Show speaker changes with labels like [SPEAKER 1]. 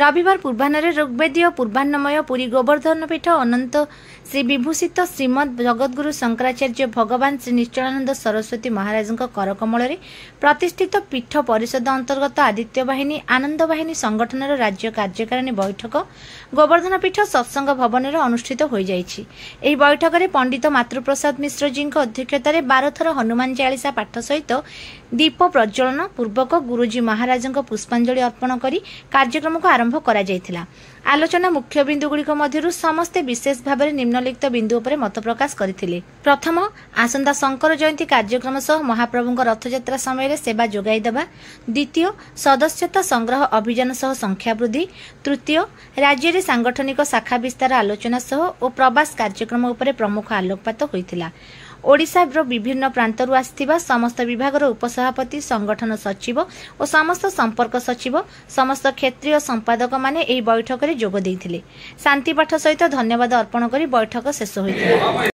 [SPEAKER 1] रविवार पूर्वाह्न ऋग्वेदीय पूर्वाह्नमय पुरी गोवर्धन पीठ अनंत श्री विभूषित श्रीमद जगद्गुरु शंकराचार्य भगवान श्री निश्चलानंद सरस्वती महाराज करकमल प्रतिष्ठित पीठ परिषद अंतर्गत आदित्य बाहिनी आनंद बाहिनी संगठन राज्य कार्यकारिणी बैठक गोवर्धन पीठ सत्संग भवन में अनुष्ठित हो जाइछि। एही बैठक में पंडित मातृप्रसाद मिश्र जी अध्यक्षतार 12 थर हनुमान चालीसा पाठ सहित दीप प्रज्वलन पूर्वक गुरुजी महाराज पुष्पांजलि अर्पण कर कार्यक्रम को आरंभ करा जायथिला। आलोचना मुख्य बिंदुगुड़िक मध्यरु समस्ते विशेष भाव में निम्नलिखित बिंदु उपर मत प्रकाश करथिले। प्रथम, आसंता शंकर जयंती कार्यक्रम सह महाप्रभुଙ୍କ रथयात्रा समय सेवा जोगाई देबा। द्वितीय, सदस्यता संग्रह अभियान सह संख्या वृद्धि। तृतीय, राज्य में सांगठनिक शाखा विस्तार आलोचना सह और प्रवास कार्यक्रम उपर प्रमुख आलोकपात होइथिला। ओडिशा विभिन्न प्रांतरु आसिथिबा समस्त विभागर उपसभापति, संगठन सचिव और समस्त संपर्क सचिव, समस्त क्षेत्रीय संपादक माने एही बैठक में जोग देइथिले। शांति पाठ सहित धन्यवाद अर्पण करी बैठक शेष होइथिला।